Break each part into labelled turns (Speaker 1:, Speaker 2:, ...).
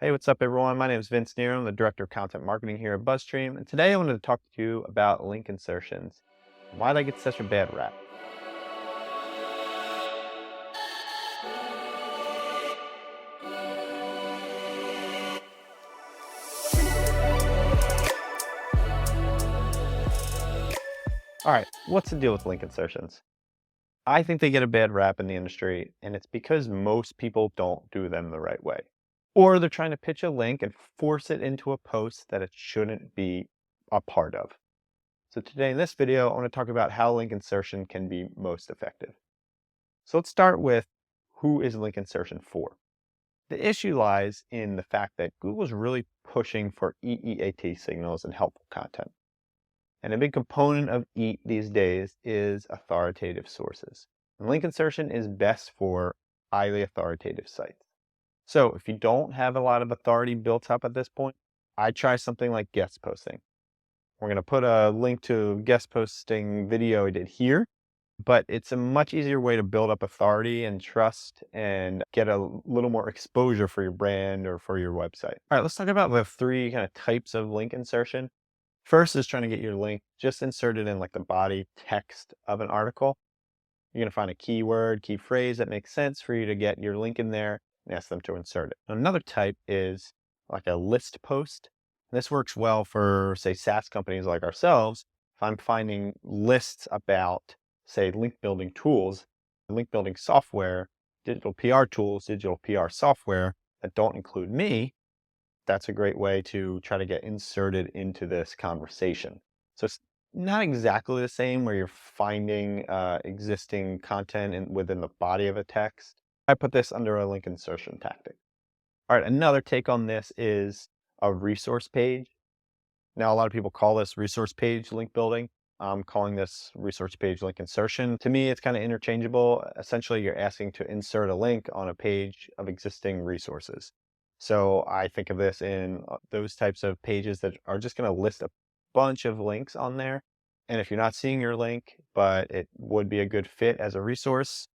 Speaker 1: Hey, what's up, everyone? My name is Vince Neer. I'm the Director of Content Marketing here at BuzzStream, and today I wanted to talk to you about link insertions and why they get such a bad rap. All right, what's the deal with link insertions? I think they get a bad rap in the industry, and it's because most people don't do them the right way. Or they're trying to pitch a link and force it into a post that it shouldn't be a part of. So today in this video, I want to talk about how link insertion can be most effective. So let's start with who is link insertion for? The issue lies in the fact that Google's really pushing for EEAT signals and helpful content. And a big component of EAT these days is authoritative sources. And link insertion is best for highly authoritative sites. So if you don't have a lot of authority built up at this point, I try something like guest posting. We're going to put a link to a guest posting video I did here, but it's a much easier way to build up authority and trust and get a little more exposure for your brand or for your website. All right, let's talk about the three kind of types of link insertion. First is trying to get your link just inserted in like the body text of an article. You're going to find a keyword, key phrase that makes sense for you to get your link in there and ask them to insert it. Another type is like a list post. This works well for, say, SaaS companies like ourselves. If I'm finding lists about, say, link building tools, link building software, digital PR tools, digital PR software that don't include me, that's a great way to try to get inserted into this conversation. So it's not exactly the same where you're finding existing content within the body of a text. I put this under a link insertion tactic. All right, another take on this is a resource page. Now, a lot of people call this resource page link building. I'm calling this resource page link insertion. To me, it's kind of interchangeable. Essentially, you're asking to insert a link on a page of existing resources. So I think of this in those types of pages that are just going to list a bunch of links on there. And if you're not seeing your link, but it would be a good fit as a resource,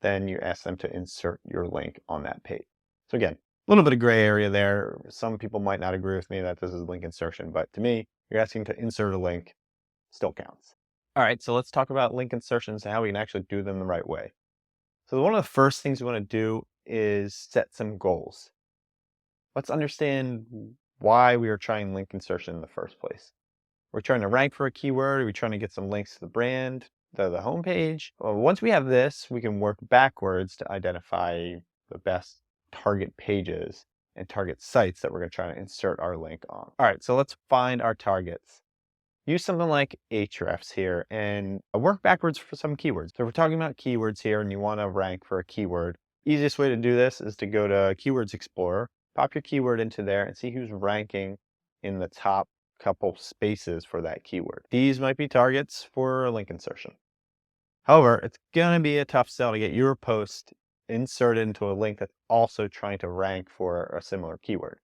Speaker 1: then you ask them to insert your link on that page. So again, a little bit of gray area there. Some people might not agree with me that this is link insertion, but to me, you're asking to insert a link, still counts. All right, so let's talk about link insertions and how we can actually do them the right way. So one of the first things we want to do is set some goals. Let's understand why we are trying link insertion in the first place. We're trying to rank for a keyword. Are we trying to get some links to the brand, to the homepage? Well, once we have this, we can work backwards to identify the best target pages and target sites that we're going to try to insert our link on. All right, so let's find our targets. Use something like Ahrefs here and work backwards for some keywords. So if we're talking about keywords here and you want to rank for a keyword, easiest way to do this is to go to Keywords Explorer, pop your keyword into there and see who's ranking in the top couple spaces for that keyword. These might be targets for link insertion. However, it's going to be a tough sell to get your post inserted into a link that's also trying to rank for a similar keyword.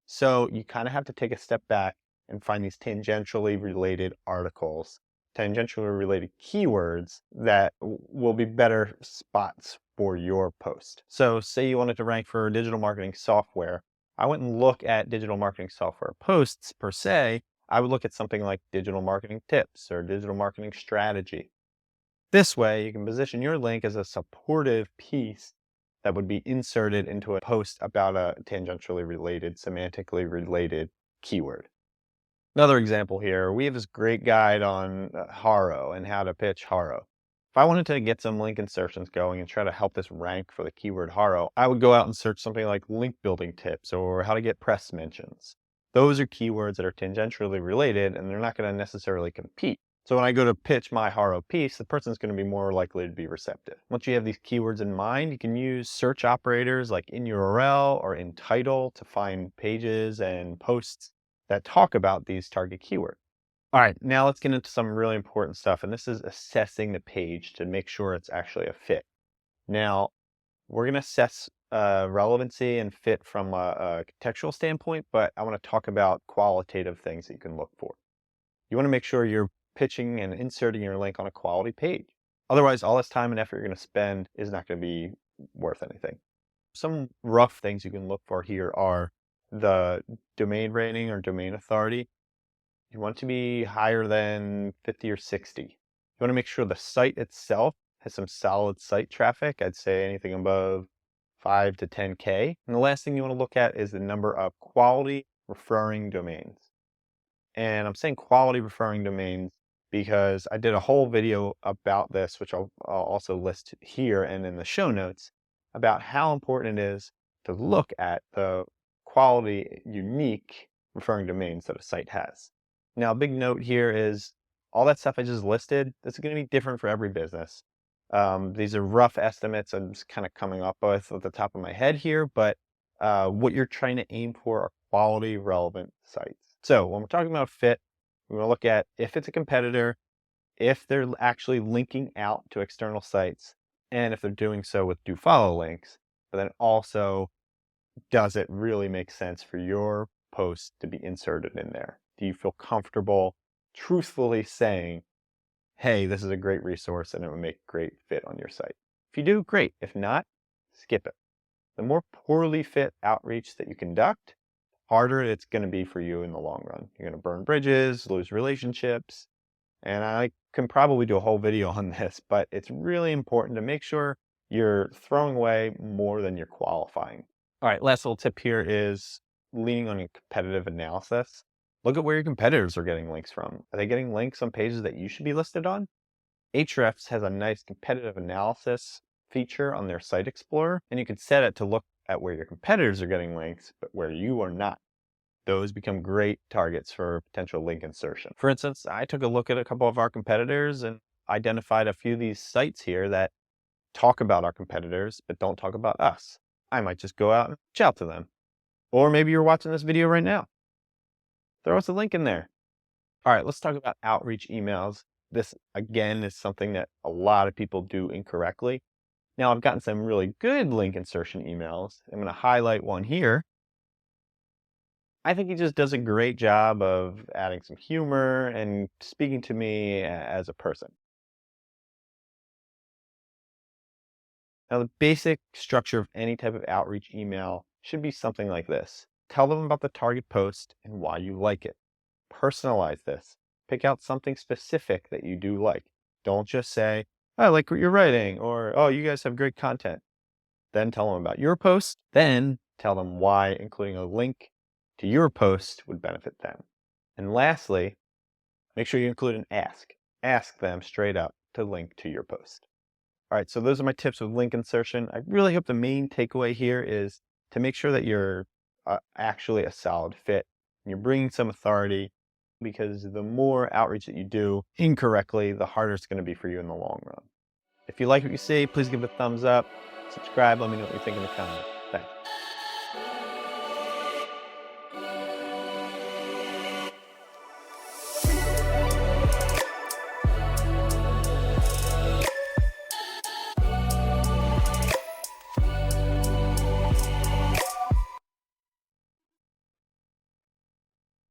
Speaker 1: So you kind of have to take a step back and find these tangentially related articles, tangentially related keywords that will be better spots for your post. So say you wanted to rank for digital marketing software. I wouldn't look at digital marketing software posts per se. I would look at something like digital marketing tips or digital marketing strategy. This way, you can position your link as a supportive piece that would be inserted into a post about a tangentially related, semantically related keyword. Another example here, we have this great guide on Haro and how to pitch Haro. If I wanted to get some link insertions going and try to help this rank for the keyword Haro, I would go out and search something like link building tips or how to get press mentions. Those are keywords that are tangentially related and they're not going to necessarily compete. So when I go to pitch my Haro piece, the person's going to be more likely to be receptive. Once you have these keywords in mind, you can use search operators like in URL or in title to find pages and posts that talk about these target keywords. All right, now let's get into some really important stuff, and this is assessing the page to make sure it's actually a fit. Now, we're going to assess relevancy and fit from a contextual standpoint, but I want to talk about qualitative things that you can look for. You want to make sure you're pitching and inserting your link on a quality page. Otherwise, all this time and effort you're going to spend is not going to be worth anything. Some rough things you can look for here are the domain rating or domain authority. You want it to be higher than 50 or 60. You want to make sure the site itself has some solid site traffic. I'd say anything above 5 to 10K. And the last thing you want to look at is the number of quality referring domains. And I'm saying quality referring domains because I did a whole video about this, which I'll also list here and in the show notes, about how important it is to look at the quality unique referring domains that a site has. Now, a big note here is all that stuff I just listed, this is going to be different for every business. These are rough estimates I'm just kind of coming up with at the top of my head here, but what you're trying to aim for are quality relevant sites. So when we're talking about fit, we're going to look at if it's a competitor, if they're actually linking out to external sites, and if they're doing so with do follow links, but then also, does it really make sense for your post to be inserted in there? Do you feel comfortable truthfully saying, hey, this is a great resource and it would make a great fit on your site? If you do, great. If not, skip it. The more poorly fit outreach that you conduct, harder it's going to be for you in the long run. You're going to burn bridges, lose relationships, and I can probably do a whole video on this, but it's really important to make sure you're throwing away more than you're qualifying. All right, last little tip here is leaning on your competitive analysis. Look at where your competitors are getting links from. Are they getting links on pages that you should be listed on? Ahrefs has a nice competitive analysis feature on their site explorer, and you can set it to look at where your competitors are getting links, but where you are not. Those become great targets for potential link insertion. For instance, I took a look at a couple of our competitors and identified a few of these sites here that talk about our competitors, but don't talk about us. I might just go out and reach out to them. Or maybe you're watching this video right now. Throw us a link in there. All right, let's talk about outreach emails. This, again, is something that a lot of people do incorrectly. Now, I've gotten some really good link insertion emails. I'm going to highlight one here. I think he just does a great job of adding some humor and speaking to me as a person. Now, the basic structure of any type of outreach email should be something like this. Tell them about the target post and why you like it. Personalize this. Pick out something specific that you do like. Don't just say, I like what you're writing, or, oh, you guys have great content. Then tell them about your post. Then tell them why including a link to your post would benefit them. And lastly, make sure you include an ask. Ask them straight up to link to your post. All right, so those are my tips with link insertion. I really hope the main takeaway here is to make sure that you're actually a solid fit and you're bringing some authority, because the more outreach that you do incorrectly, the harder it's going to be for you in the long run. If you like what you see, please give it a thumbs up, subscribe, let me know what you think in the comments. Thanks.